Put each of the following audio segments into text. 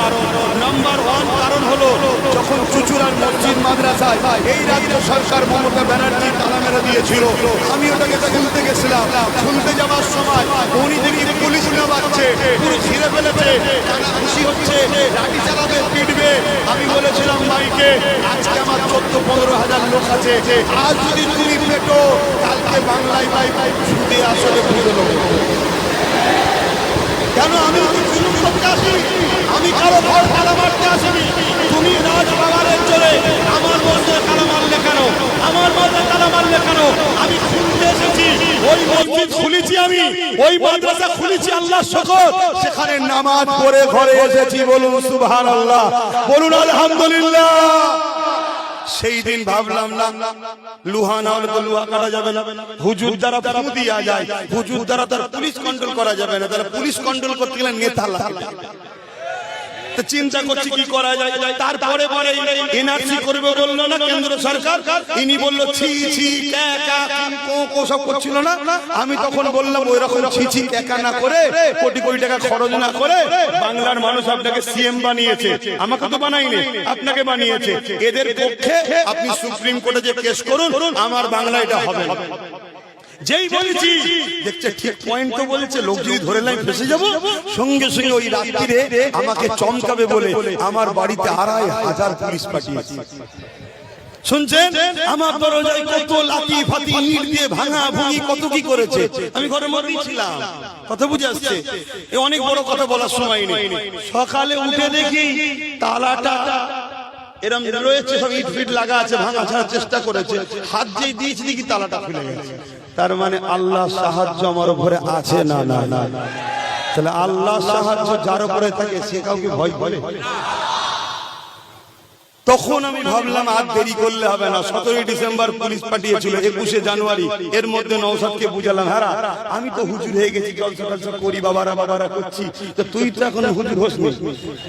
কারণ। নাম্বার 1 কারণ হলো, যখন চুচুড়ার মসজিদ মাদ্রাসায় এই রাজ্য সরকার মমতা ব্যানার্জি তালা মেরে দিয়েছিল, আমি ওটাকে খুলতে গেছিলাম। খুলতে যাওয়ার সময় উনি দেখি পুলিশ নামাচ্ছে, পুরো ঘিরে ফেলেছে, তারা খুশি হচ্ছে, লাঠি চালাবে, পিটবে। আমি বলেছিলাম মাইকে, আজকে আমার 14-15 হাজার লোক আছে, আজ যদি তুমি পেটো, কালকে বাংলায় ছুটে আসলে বুঝে নেবো। কেন আমি জুলুম করতে আসিনি, আমি কারো ঘর তালা মারতে আসিনি। তুমি রাজবাগানের চলে আমার মধ্যে তালা মারলে কেন, আমার মধ্যে তালা মারলে কেন? আমি খুলতে এসেছি, ওই মসজিদ খুলেছি, আমি ওই মাদ্রাসা খুলেছি, আল্লাহর শুকর। সেখানে নামাজ পড়ে ঘরে এসেছি। বলুন সুবহানাল্লাহ, বলুন আলহামদুলিল্লাহ। সেই দিন ভাবলাম না, লোহা না হলে তো লোহা কাটা যাবে না, হুজুর দ্বারা ফু দিয়া যায়, হুজুর দ্বারা তার পুলিশ কন্ট্রোল করা যাবে না, তাহলে পুলিশ কন্ট্রোল করতে গেলে নেতা লাগবে। তো চিন্তা করছি কি করা যায়। তারপরে পরে এনআরসি করবে বললো না কেন্দ্র সরকার, ইনি বললো ছি ছি ক্যাকা সব করছিল না। আমি তখন বললাম ওই রকম ছি ছি ক্যাকা না করে, কোটি কোটি টাকা খরচ না করে, বাংলার মানুষ আপনাকে সিএম বানিয়েছে, আমাকে তো বানাইনি, আপনাকে বানিয়েছে। এদের পক্ষে আপনি সুপ্রিম কোর্টে যে কেস করুন, আমার বাংলা এটা হবে না। যেই বলেছি দেখছে ঠিক পয়েন্ট তো বলেছে, লোক যদি ধরে লাইন ফেসে যাবো, সঙ্গে সঙ্গে ওই রাত্রিরে আমাকে চমকাবে বলে আমার বাড়িতে 2500 পুলিশ পাঠিয়েছে। শুনছেন, আমার দরজায় কত লাঠি ফাতি ইট দিয়ে ভাঙা ভুঙি কত কি করেছে, আমি ঘরের মধ্যেই ছিলাম। কথা বুঝে আসছে? এ অনেক বড় কথা বলার সময় নেই। সকালে উঠে দেখি তালাটা এরম রয়েছে, সব ইট ফিট লাগা আছে, ভাঙা ছাড়ার চেষ্টা করেছে, হাত যেই দিয়েছি দেখি তালাটা খুলে গেছে। তার মানে আল্লাহ সাহায্য আমার উপরে আছে না? না না। তাহলে আল্লাহ সাহায্য যার উপরে থাকে সে কাউকে ভয় করে? তখন আমি ভাবলাম আর দেরি করলে হবে না। 17 ডিসেম্বর পুলিশ পাঠিয়েছিল, 21শে জানুয়ারি এর মধ্যে নওশাদকে বুঝালাম, হ্যাঁ আমি তো হুজুর হয়ে গেছি, জলসা টলসা করি, বাবারা বাবারা করছি, তো তুই তো এখন হুজুর হোসনি,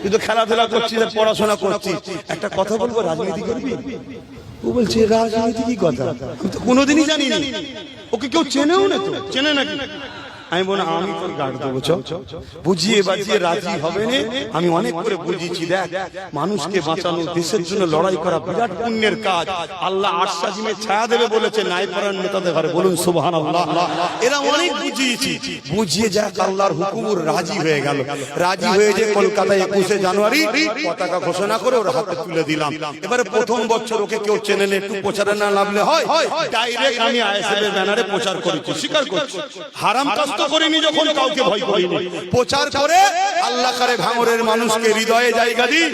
তুই তো খেলাধুলা করছিস, পড়াশোনা করছিস, একটা কথা বলবো, রাজনীতি করবি? ও বলছে রাজনীতি কি কথা, আমি তো কোনোদিনই জানি না, ওকে কেউ চেনেও না, তো চেনে নাকি? আমি বলি আমি তোর গার্ড দেবো, বুঝিয়ে বাজিয়ে রাজি হবে না। আমি অনেক করে বুঝিয়েছি, দেখ মানুষকে বাঁচানো, দেশের জন্য লড়াই করা বিরাট পুণ্যের কাজ, আল্লাহ আরশাজিমে ছায়া দেবে বলেছে নাই পরার নেতাদের ঘরে। বলুন সুবহানাল্লাহ। এরা অনেক বুঝিয়েছি, বুঝিয়ে যাক আল্লাহর হুকুম রাজি হয়ে গেল। রাজি হয়ে যে কলকাতায় 21শে জানুয়ারি পতাকা ঘোষণা করে ওর হাতে তুলে দিলাম। এবারে প্রথম বছর ওকে কেউ চেনে না, একটু প্রচারে না নামলে হয়, ডাইরেক্ট আমি আইএসএফ এর ব্যানারে প্রচার করেছি, স্বীকার করছি, হারাম কাজ করিনি, যখন কাউকে ভয় করিনি, প্রচার করে আল্লাহ করে ভাঙরের মানুষকে হৃদয়ে জায়গা দিই।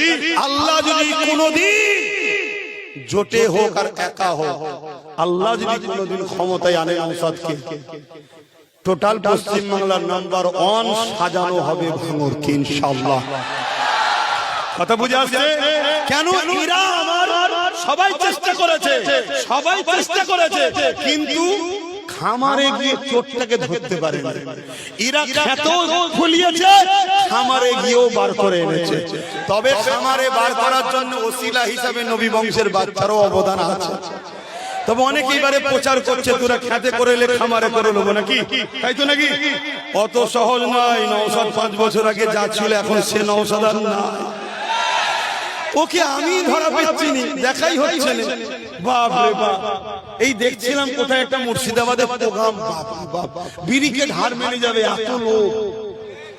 আল্লাহ যদি কোনদিন জোটে হোক আর একা হোক, আল্লাহ যদি কোনদিন ক্ষমতায় আনে নওশাদকে, টোটাল পশ্চিম বাংলার নাম্বার 1 সাজানো হবে ভাঙরকে ইনশাআল্লাহ। কথা বুঝে আসছে? কেন এরা আমার সবাই চেষ্টা করেছে, সবাই চেষ্টা করেছে, কিন্তু খামারে গিয়ে চোরটাকে ধরতে পারে না। এরা ক্ষেত খুলিয়েছে, খামারে গিয়েও বার করে এনেছে। তবে খামারে বার করার জন্য ওসিলা হিসাবে নবী বংশের বাচ্চারও অবদান আছে। তবে অনেকেই বারে প্রচার করছে তোরা খেতে করে এলে খামারে করে নেবো নাকি, তাই তো নাকি? অত সহজ নয়। নওশাদ 5 বছর আগে যা ছিল এখন সে নওশাদ আর না। ওকে আমি ধরা পেচ্ছিনি, দেখাই হচ্ছে না। বাপ রে বাপ, এই দেখছিলাম কোথায় একটা মুর্শিদাবাদে প্রোগ্রাম, বিড়িকে ধার মেনে যাবে এত লোক।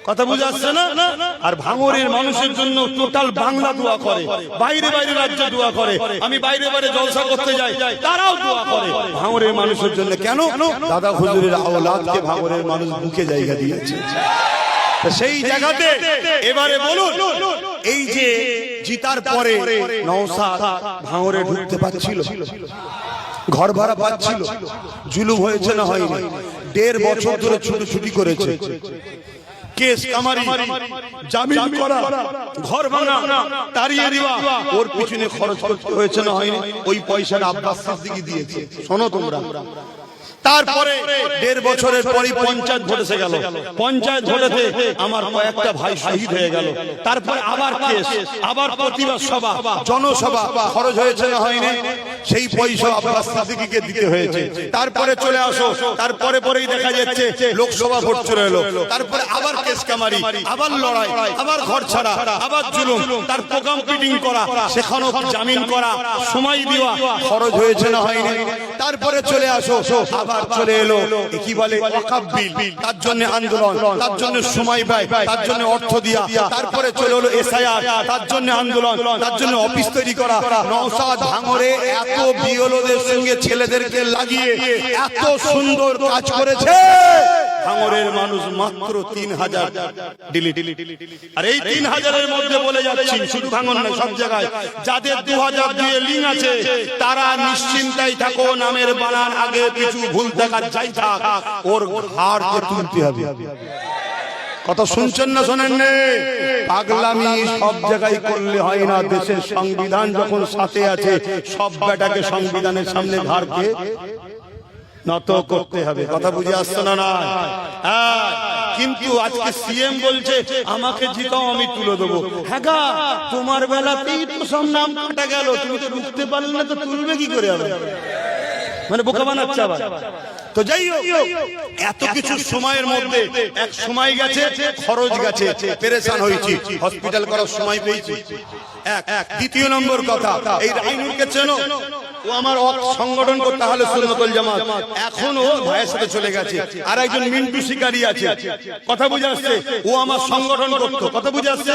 কথা বুঝে আসছে না? আর ভাঙরের মানুষের জন্য টোটাল বাংলা দোয়া করে, বাইরে বাইরে রাজ্য দোয়া করে। আমি বাইরে বাইরে জলসা করতে যাই, তারাও দোয়া করে ভাঙরের মানুষের জন্য। কেন? দাদা হুজুরের আওলাদকে ভাঙরের মানুষ বুকে জায়গা দিয়েছে। সেই জায়গাতে এবারে বলুন, এই যে জিতার পরে নওশাদ ভাঙরে ঢুকতে পারছিল, ঘর ভাড়া পাচ্ছিল, জুলুম হয়েছে না হয়নি? 1.5 বছর ধরে ছুটি করেছে, কেস কামারি, জামিন করা, ঘর ভাঙা, তাড়িয়ে দেওয়া, ওর পিছনে খরচ হয়েছে না হয়নি? ওই পয়সাটা আব্বাস সিদ্দিকী দিয়েছে। শোনো তোমরা, তারপরে 1.5 বছরের পরই পঞ্চায়েত ভোট এসে গেল। পঞ্চায়েত ভোটেতে আমার কয়েকটা ভাই শহীদ হয়ে গেল। তারপরে আবার কেস, আবার প্রতিবাদ সভা, জনসভা, খরচ হয়েছে না হয়নি? সেই পয়সা আব্বাস সিদ্দিকীকে দিতে হয়েছে। তারপরে চলে আসো, তারপরে পরেই দেখা যাচ্ছে লোকসভা ভোট চলে এলো, তারপরে আবার কেস কামারি, আবার লড়াই, আবার ঘর ছাড়া, আবার জুলুম, তার প্রোগ্রাম ফিটিং করা, সেখানেও জামিন করা, সময় দেওয়া, খরচ হয়েছে না হয়নি? তারপরে চলে আসো, আবার চলে এলো কি বলে ওয়াকফ বিল, তার জন্য আন্দোলন, তার জন্য সময় ব্যয়, তার জন্য অর্থ দিয়া, তারপরে চলে এলো এসআইআর, তার জন্য আন্দোলন, তার জন্য অফিস তৈরি করা। নওশাদ ভাঙড়ে এত বিএলওদের সঙ্গে ছেলেদেরকে লাগিয়ে এত সুন্দর কাজ করেছে, ভাঙড়ের মানুষ মাত্র 3000 ডিলিট। আর এই 3000-এর মধ্যে বলে যাচ্ছি, শুধু ভাঙড় না, সব জায়গায় যাদের 2000 দিয়ে লিঙ্ক আছে তারা নিশ্চিন্তায় থাকো, নামের বানান আগে কিছু ভুল থাকার যাই থাক, ওর ঘাড়কে তুলতে হবে। কথা শুনছেন না শোনেন? পাগলামি সব জায়গায় করলে হয় না। দেশের সংবিধান যখন সাথে আছে, সব বেটাকে সংবিধানের সামনে ঘাড়কে নত করতে হবে। কথা বুঝে আসছে না? না, কিন্তু আজকে সিএম বলছে আমাকে জিতাও, আমি তুলে দেবো। হ্যাঁ গা, তোমার বেলাতেই তো সব নাম কাটা গেল, তুমি তো রুখতে পারলে না, তো তুলবে কি করে হবে? মানে বোকা বানাচ্ছে আবার। তো যাই হোক, এত কিছু সময়ের মধ্যে এক সময় গেছে, খরচ গেছে, পেরেশান হয়েছি, হসপিটাল করার সময় পেয়েছি। এক দ্বিতীয় নম্বর কথা, এই রাইনুরকে চেনো? ও আমার সংগঠন করতে হলে সুন্নতুল জামাত, এখন ও ভাইয়ের সাথে চলে গেছে। আর একজন মিন্টু শিকারি আছে, কথা বুঝে আসছে, ও আমার সংগঠন করতো, কথা বুঝে আসছে।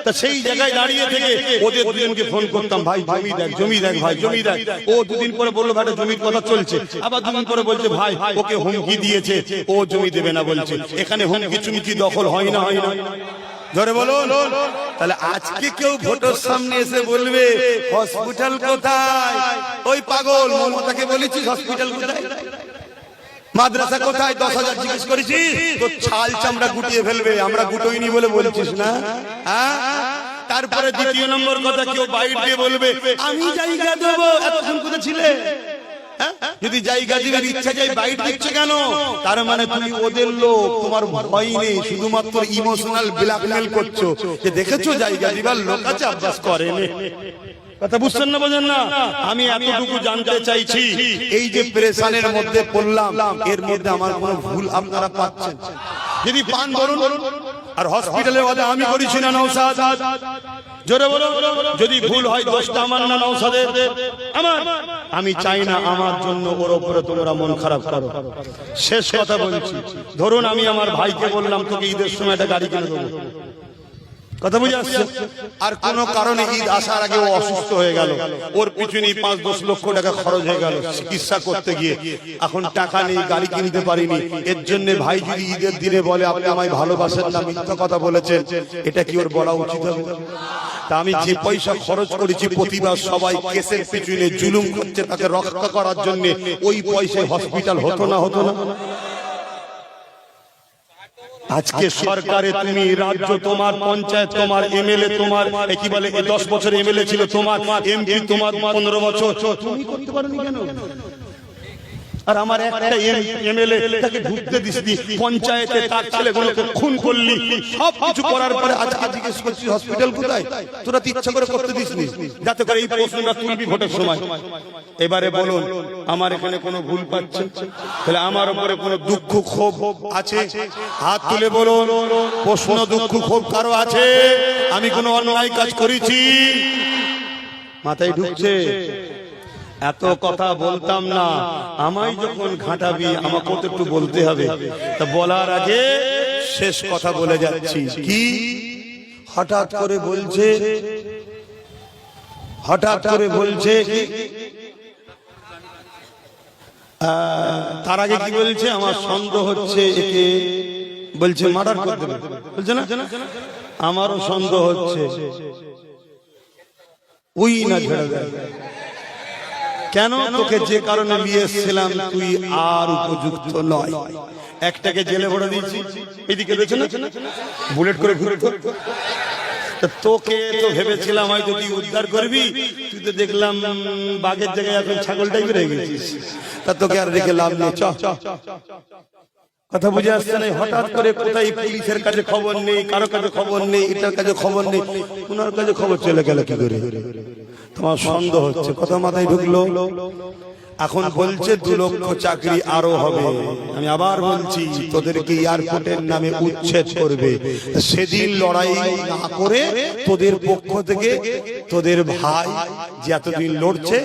তা সেই জায়গায় দাঁড়িয়ে থেকে ওদের দুজনকে ফোন করতাম, ভাই জমি দেখ, জমি দেখ, ভাই জমি দেখ। ও দুদিন পরে বললো ভাই জমির কথা চলছে, আবার দুদিন পরে বলছে ভাই ওকে হুমকি দিয়েছে, ও জমি দেবে না বলছে। এখানে হুমকি চুমকি দখল হয় না, হয় না? ধরে বলো। তাহলে আজকে কেউ ভোটের সামনে এসে বলবে হসপিটাল কোথায়? ওই পাগল মমতাকে বলেছিস হসপিটাল কোথায়, মাদ্রাসা কোথায়, 10,000 জিজ্ঞেস করেছিস? তো ছাল চামড়া গুটিয়ে ফেলবে, আমরা গুটোইনি বলে বলছিস না? তারপরে দ্বিতীয় নম্বর কথা, কেউ বাইরে দিয়ে বলবে আমি জায়গা দেবো, এতক্ষণ কোথায় ছিলে? যদি জায়গা দিবেন ইচ্ছা যাই বাইট দিচ্ছে কেন? তার মানে তুমি ওদের লোক, তোমার ভয় নেই, শুধুমাত্র ইমোশনাল ব্ল্যাকমেল করছো যে দেখেছো জায়গা দিবার লোক আছে, আব্বাস করেনি। কথা বুঝছেন না, বোঝেন না? আমি এতটুকু জানতে চাইছি, এই যে প্রেশানের মধ্যে পড়লাম, এর মধ্যে আমার কোনো ভুল আপনারা পাচ্ছেন? যদি পান বলুন। আর হসপিটালে আমি করেছি না নওশাদ? জোরে বলো। যদি ভুল হয় দোষটা আমার না নওশাদের? আমার। আমি চাই না আমার জন্য ওর উপরে তোমরা মন খারাপ করো। শেষ কথা বলছি, ধরুন আমি আমার ভাইকে বললাম তোকে ঈদের সময় একটা গাড়ি কিনে দেবো, কথা বুঝে আসছে? আর কোন কারণে ঈদ আসার আগে ও অসুস্থ হয়ে গেল, ওর পিছনে 5-10 লক্ষ টাকা খরচ হয়ে গেল চিকিৎসা করতে গিয়ে, এখন টাকা নেই, গাড়ি কিনতে পারিনি। এর জন্য ভাই যদি ঈদের দিনে বলে আপনি আমায় ভালোবাসেন না, মিথ্যা কথা বলেছেন, এটা কি ওর বলা উচিত হবে? তা আমি যে পয়সা খরচ করেছি প্রতিবার সবাই কেসের পিছনে জুলুম করছে, তাকে রক্ষা করার জন্য, ওই পয়সায় হসপিটাল হতো না, হতো না? আজকে সরকারে তুমি, রাজ্য তোমার, পঞ্চায়েত তোমার, এমএলএ তোমার, কি বলে 10 বছর এমএলএ ছিল তোমার, এমপি তোমার 15 বছর, তুমি করতে পারোনি কেন? আর আমার একটা এমএলএ তাকে ঢুকতে দিসনি, পঞ্চায়েতে তার ছেলেগুলোকে খুন করলি, সব কিছু করার পরে আজ জিজ্ঞেস করছিস হসপিটাল কোথায়? তোরা ইচ্ছা করে করতে দিসনি, যাতে করে এই প্রশ্নটা তুলবি ভোটের সময়। এবারে বলুন আমার এখানে কোনো ভুল পাচ্ছেন? তাহলে আমার উপরে কোনো দুঃখ ক্ষোভ আছে? হাত তুলে বলুন, প্রশ্ন দুঃখ ক্ষোভ কারো আছে? আমি কোনো অন্যায় কাজ করেছি? মাথায় ঢুকছে? এত কথা বলতাম না, আমায় যখন ঘাটাবি আমাকে তো একটু বলতে হবে। তা বলার আগে শেষ কথা বলে যাচ্ছি, কি হঠাৎ করে বলছে তার আগে কি বলছে? আমার সন্দেহ হচ্ছে একে, বলছে মার্ডার করে দেবে, বলছে না? আমারও সন্দেহ হচ্ছে, ওই না ছেড়ে দেয়। কেন? তোকে যে কারণে নিয়ে এসেছিলাম তুই আর উপযুক্ত নয়। একটাকে জেলে ভরে দিয়েছি, এদিকে দেখছো না বুলেট করে ঘুরে, তোকে তো ভেবেছিলাম হয়তো তুই উদ্ধার করবি, তুই তো দেখলাম বাঘের জায়গায় এখন ছাগলটাই বেড়ে গেছিস। তা তোকে আর রেখে লাভ নেই, চ। কথা বুঝে আসছে না? হঠাৎ করে কোথায় পুলিশের কাছে খবর নেই, কারো কাছে খবর নেই, এটার কাছে খবর নেই, ওনার কাছে খবর চলে গেল কি করে? তোমার সন্দেহ হচ্ছে, কথা মাথায় ঢুকলো? এখন বলছে 2 লক্ষ চাকরি আরো হবে। আমি আবার বলছি তোদেরকে এয়ারপোর্টের নামে উচ্ছেদ করবে। সেদিন লড়াই না করে তোদের পক্ষ থেকে তোদের ভাই যে এতদিন লড়ছে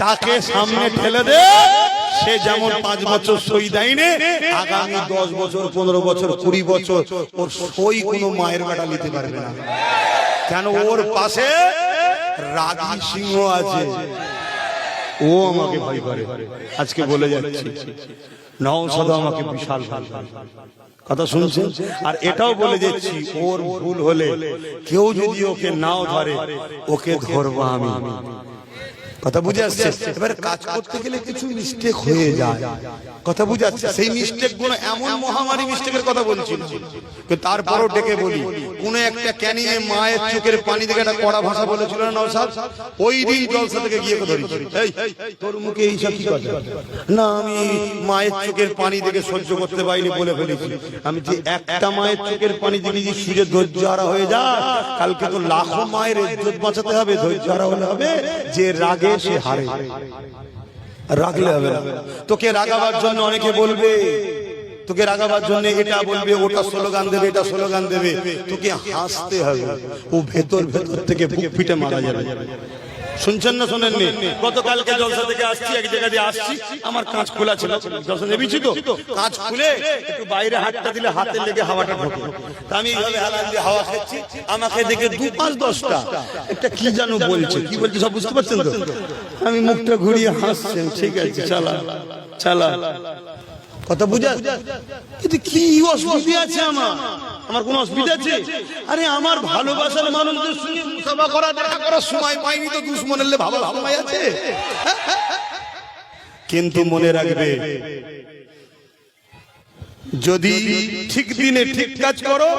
তাকে সামনে ঠেলে দে। সে যেমন 5 বছর সই দেয়নি, আগামী 10 বছর 15 বছর 20 বছর ওর সই কোনো মায়ের বেটা নিতে পারবে না। কেন? ওর পাশে রাগী সিংহ আছে, ও আমাকে ভয় করে। আজকে বলে যাচ্ছি নওশাদ আমাকে বিশাল কথা শুনছেন। আর এটাও বলে যাচ্ছি ওর ভুল হলে কেউ যদি ওকে নাও ধরে ওকে ধরবো আমি। কথা বুঝে আসছে? এবার কাজ করতে গেলে কিছু মিস্টেক হয়ে যায়, কথা বুঝে আসছে? সেই মিস্টেক গুলো এমন মহামারী মিস্টেকের কথা বলছি না, তারপরও ডেকে বলি। কোন একটা ক্যানিয়ে মায়ের চোখের পানি দেখে একটা কড়া ভাষা বলেছিল না নওশাদ, ওই দিন জলসা থেকে গিয়ে ধরেছি, এই তোর মুখে এইসব কি কথা? না আমি মায়ের চোখের পানি দেখে সহ্য করতে পারিনি বলে ফেলেছি। আমি যে একটা মায়ের চোখের পানি দেখে যে সুরে ধৈর্য হারা হয়ে যায়, কালকে তো লাখো মায়ের ইজ্জত বাঁচাতে হবে, ধৈর্য হারা হলে হবে। যে রাগে সে হারে, রাগলে হবে না। তোকে রাগাবার জন্য অনেকে বলবে, তোকে রাগাবার জন্য এটা বলবে, ওটা স্লোগান দেবে, এটা স্লোগান দেবে, তোকে হাসতে হবে। ও ভেতর ভেতর থেকে বুক ফিটে মারা যাবে। শুনছেন না শোনেননি? গতকালকে জলসা থেকে আসছি, এক জায়গা দিয়ে আসছি, আমার কাঁচ খোলা ছিল, জলসা নেমেছি তো, কাঁচ খুলে একটু বাইরে হাতটা দিলে হাতে লেগে হাওয়াটা ঢোকে। আমি এইভাবে হালান দিয়ে হাওয়া খাচ্ছি, আমাকে দেখে 2-5-10টা একটা কি জানো বলছে, কি বলছে সব বুঝতে পারছেন তো? আমি মুখটা ঘুরিয়ে হাসছেন, ঠিক আছে চালা চালা, কথা বুঝা? কিন্তু কি অসুবিধা আছে আমার? আমার কোন অসুবিধা আছে? আরে আমার ভালোবাসার মানুষদের সঙ্গে মুসাফা করা, দেখা করার সময় পাইনি তো দুশ্মনের ভালো সময় আছে। কিন্তু মনে রাখবে, যদি ঠিক দিনে ঠিক কাজ করো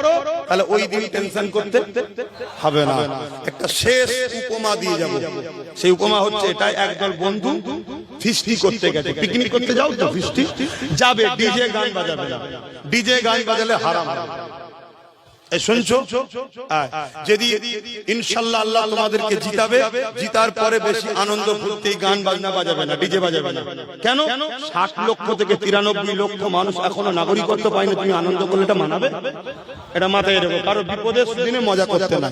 তাহলে ওই দিন টেনশন করতে হবে না। একটা শেষ উপমা দিয়ে যাব, সেই উপমা হচ্ছে এটা। একদল বন্ধু ফিস্টি করতে গেছে, পিকনিক করতে যাও তো, ফিস্টি যাবে, ডিজে গান বাজাবে না, ডিজে গান বাজালে হারাম। শুনছো? যদি ইনশাআল্লাহ আল্লাহ তোমাদেরকে জিতাবে, জিতার পরে বেশি আনন্দ ফুর্তি, গান বাজনা বাজাবে না, ডিজে বাজাবে না। কেন? 60 লক্ষ থেকে 93 লক্ষ মানুষ এখনো নাগরিকত্ব পায়নি, তুমি আনন্দ করলে এটা মানাবে? এটা মাথায় রেখো, কারো বিপদের দিনে মজা করতে না।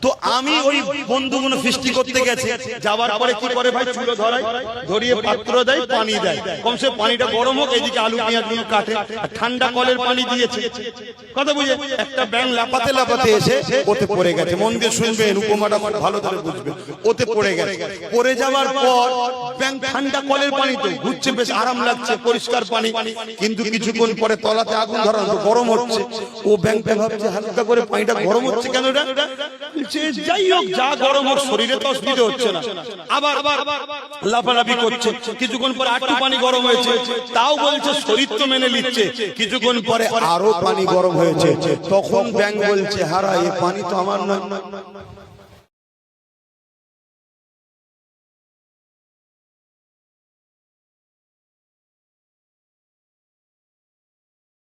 তো আমি ওই বন্ধুগুলো ফিস্টি করতে গেছে, যাওয়ার পরে কি করে ভাই, চুলো ধরায়, ধরিয়ে পাত্র দেয়, পানি দেয়, কমসে পানিটা গরম হোক, এইদিকে আলু পেঁয়াজ গুলো কাটে, ঠান্ডা কলের পানি দিয়েছে, কথা বুঝে? একটা ব্যাঙ লাপাতে লাপাতে এসে ওতে পড়ে গেছে। মন দিয়ে শুনবেন, উপমাটা ভালো করে বুঝবে। ওতে পড়ে গেছে, পড়ে যাওয়ার পর ব্যাঙ ঠান্ডা কলের পানি তো ঘুরছে, বেশ আরাম লাগছে, পরিষ্কার পানি, কিন্তু কিছুক্ষণ পরে তলাতে আগুন ধরানো, গরম হচ্ছে। ও ব্যাঙটা ভাবছে হালকা করে পানিটা গরম হচ্ছে কেন, যাই হোক যা গরম হোক, শরীরে তো অসুবিধা হচ্ছে না, আবার লাফালাফি করছে। কিছুক্ষণ পরে আটটু পানি গরম হয়েছে, তাও বলছে শরীর তো মেনে নিচ্ছে। কিছুক্ষণ পরে আরো পানি গরম হয়েছে, তখন ব্যাঙ বলছে হারা, এই পানি তো আমার না।